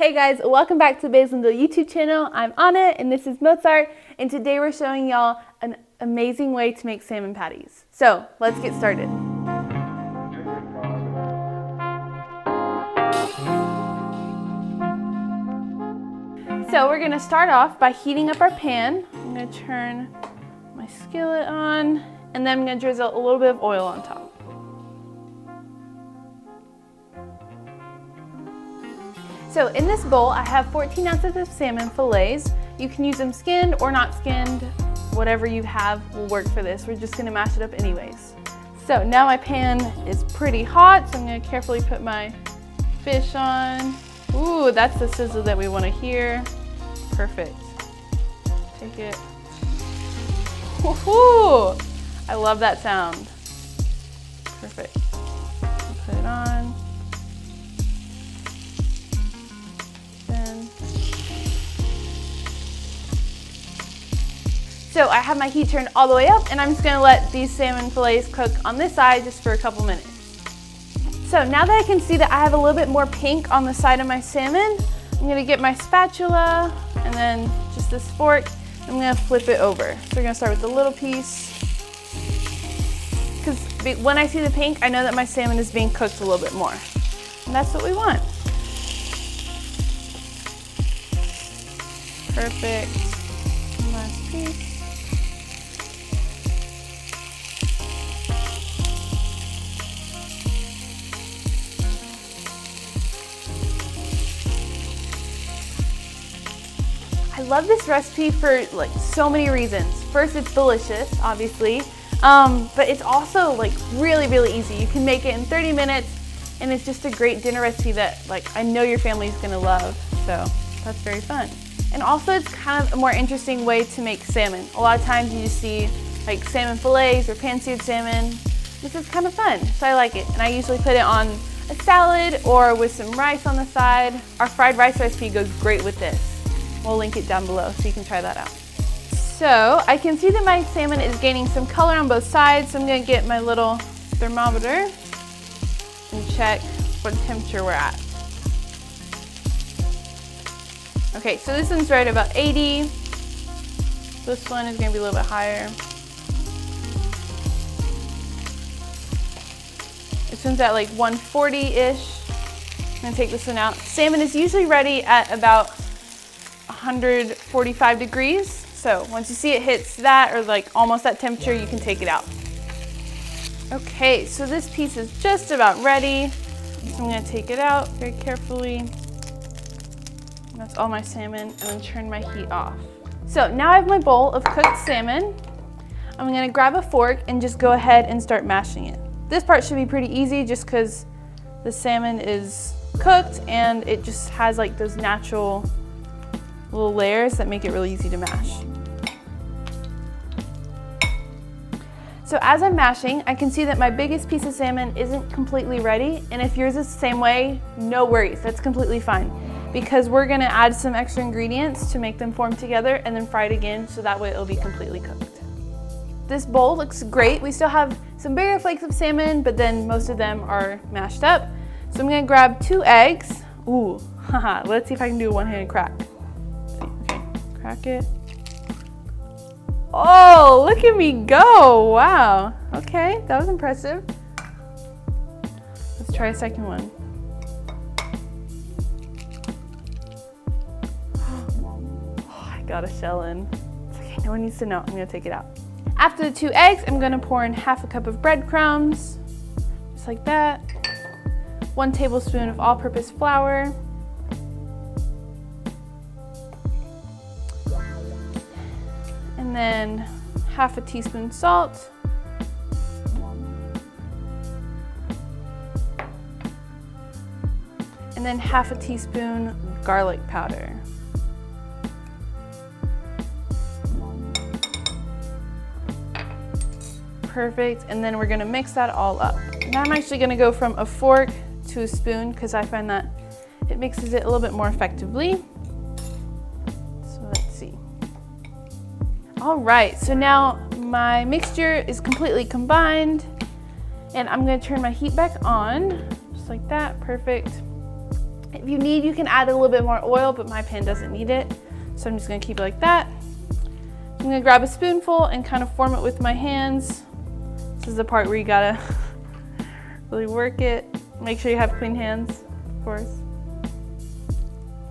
Hey guys, welcome back to the Basil and Dill YouTube channel. I'm Anna and this is Mozart, and today we're showing y'all an amazing way to make salmon patties. So let's get started. So we're gonna start off by heating up our pan. I'm gonna turn my skillet on, and then I'm gonna drizzle a little bit of oil on top. So in this bowl, I have 14 ounces of salmon fillets. You can use them skinned or not skinned. Whatever you have will work for this. We're just gonna mash it up anyways. So now my pan is pretty hot, so I'm gonna carefully put my fish on. Ooh, that's the sizzle that we wanna hear. Perfect. Take it. Woohoo! I love that sound. Perfect. Put it on. So I have my heat turned all the way up, and I'm just gonna let these salmon fillets cook on this side just for a couple minutes. So now that I can see that I have a little bit more pink on the side of my salmon, I'm gonna get my spatula and then just this fork. I'm gonna flip it over. So we're gonna start with the little piece. Because when I see the pink, I know that my salmon is being cooked a little bit more. And that's what we want. Perfect. Last piece. I love this recipe for like so many reasons. First, it's delicious, obviously, but it's also like really easy. You can make it in 30 minutes, and it's just a great dinner recipe that like I know your family's gonna love. So that's very fun. And also, it's kind of a more interesting way to make salmon. A lot of times you just see like salmon fillets or pan-seared salmon. This is kind of fun, so I like it. And I usually put it on a salad or with some rice on the side. Our fried rice recipe goes great with this. We'll link it down below so you can try that out. So I can see that my salmon is gaining some color on both sides, so I'm gonna get my little thermometer and check what temperature we're at. Okay, so this one's right about 80. This one is gonna be a little bit higher. This one's at like 140-ish. I'm gonna take this one out. Salmon is usually ready at about 145 degrees. So once you see it hits that or like almost that temperature, you can take it out. Okay, so this piece is just about ready. So I'm gonna take it out very carefully. That's all my salmon, and then turn my heat off. So now I have my bowl of cooked salmon. I'm gonna grab a fork and just go ahead and start mashing it. This part should be pretty easy just because the salmon is cooked and it just has like those natural little layers that make it really easy to mash. So as I'm mashing, I can see that my biggest piece of salmon isn't completely ready, and if yours is the same way, no worries, that's completely fine. Because we're gonna add some extra ingredients to make them form together and then fry it again so that way it'll be completely cooked. This bowl looks great. We still have some bigger flakes of salmon, but then most of them are mashed up. So I'm gonna grab 2 eggs. Ooh, haha, let's see if I can do a one-handed crack. Okay, crack it. Oh, look at me go, wow. Okay, that was impressive. Let's try a second one. Got a shell in. It's okay, no one needs to know. I'm gonna take it out. After the 2 eggs, I'm gonna pour in half a cup of breadcrumbs, just like that. 1 tablespoon of all-purpose flour. And then half a teaspoon salt. And then half a teaspoon garlic powder. Perfect, and then we're gonna mix that all up. Now I'm actually gonna go from a fork to a spoon because I find that it mixes it a little bit more effectively. So let's see. All right, so now my mixture is completely combined, and I'm gonna turn my heat back on, just like that, perfect. If you need, you can add a little bit more oil, but my pan doesn't need it. So I'm just gonna keep it like that. I'm gonna grab a spoonful and kind of form it with my hands. This is the part where you gotta really work it. Make sure you have clean hands, of course.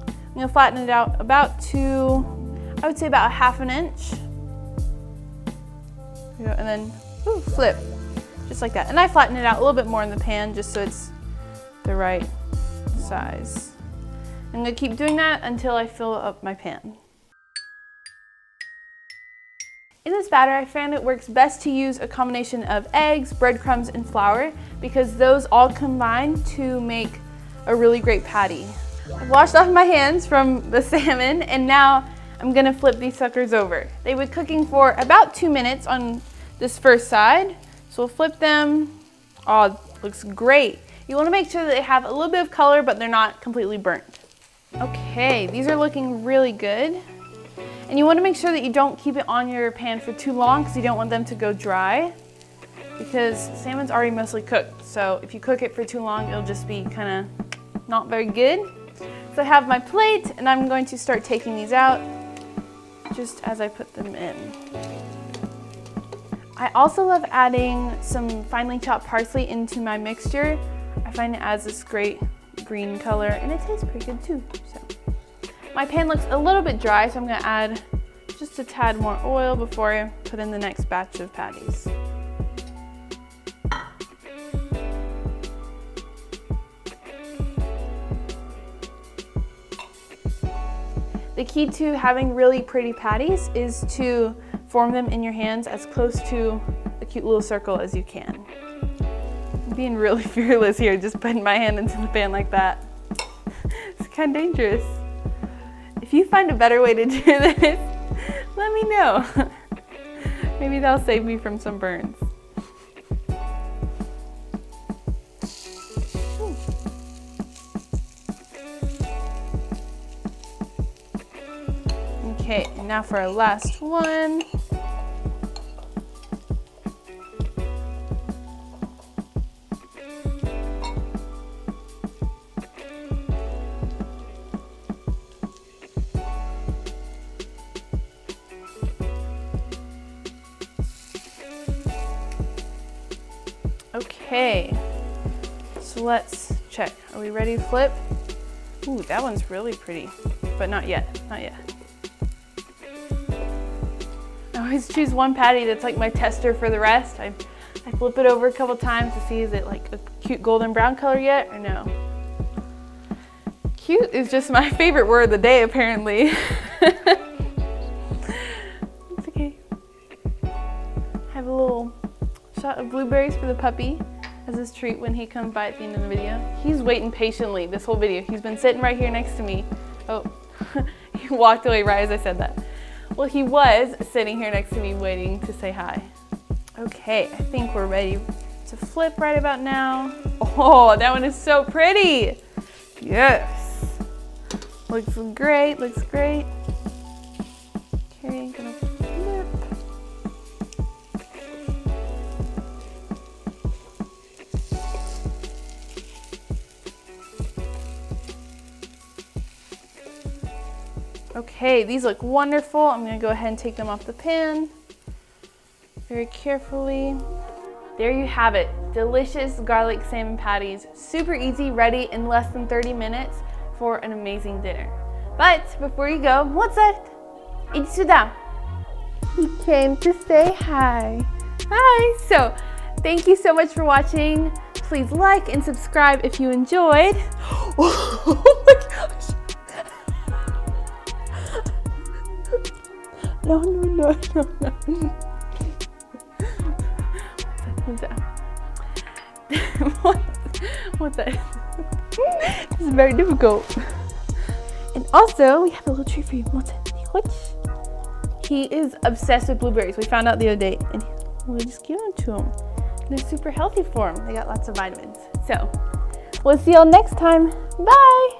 I'm gonna flatten it out about to, I would say about 1/2 inch. And then flip, just like that. And I flatten it out a little bit more in the pan just so it's the right size. I'm gonna keep doing that until I fill up my pan. In this batter, I found it works best to use a combination of eggs, breadcrumbs, and flour because those all combine to make a really great patty. I've washed off my hands from the salmon and now I'm gonna flip these suckers over. They were cooking for about 2 minutes on this first side. So we'll flip them. Oh, looks great. You wanna make sure that they have a little bit of color, but they're not completely burnt. Okay, these are looking really good. And you wanna make sure that you don't keep it on your pan for too long because you don't want them to go dry because salmon's already mostly cooked. So if you cook it for too long, it'll just be kinda not very good. So I have my plate and I'm going to start taking these out just as I put them in. I also love adding some finely chopped parsley into my mixture. I find it adds this great green color and it tastes pretty good too. So my pan looks a little bit dry, so I'm gonna add just a tad more oil before I put in the next batch of patties. The key to having really pretty patties is to form them in your hands as close to a cute little circle as you can. I'm being really fearless here, just putting my hand into the pan like that. It's kind of dangerous. If you find a better way to do this, let me know. Maybe that'll save me from some burns. Okay, and now for our last one. Okay, so let's check. Are we ready to flip? Ooh, that one's really pretty, but not yet, not yet. I always choose one patty that's like my tester for the rest. I flip it over a couple times to see is it like a cute golden brown color yet or no. Cute is just my favorite word of the day apparently. It's okay. I have a little shot of blueberries for the puppy as his treat when he comes by at the end of the video. He's waiting patiently this whole video. He's been sitting right here next to me. Oh, he walked away right as I said that. Well, he was sitting here next to me waiting to say hi. Okay, I think we're ready to flip right about now. Oh, that one is so pretty. Yes. Looks great, looks great. Okay, gonna flip. Okay, these look wonderful. I'm gonna go ahead and take them off the pan very carefully. There you have it, delicious garlic salmon patties. Super easy, ready in less than 30 minutes for an amazing dinner. But before you go, what's that? Idź сюда. He came to say hi. Hi, so thank you so much for watching. Please like and subscribe if you enjoyed. Oh my gosh. No. What's that? What's that? This is very difficult. And also, we have a little treat for you. What's it? He is obsessed with blueberries. We found out the other day, and we'll just give them to him. They're super healthy for him. They got lots of vitamins. So, we'll see y'all next time. Bye!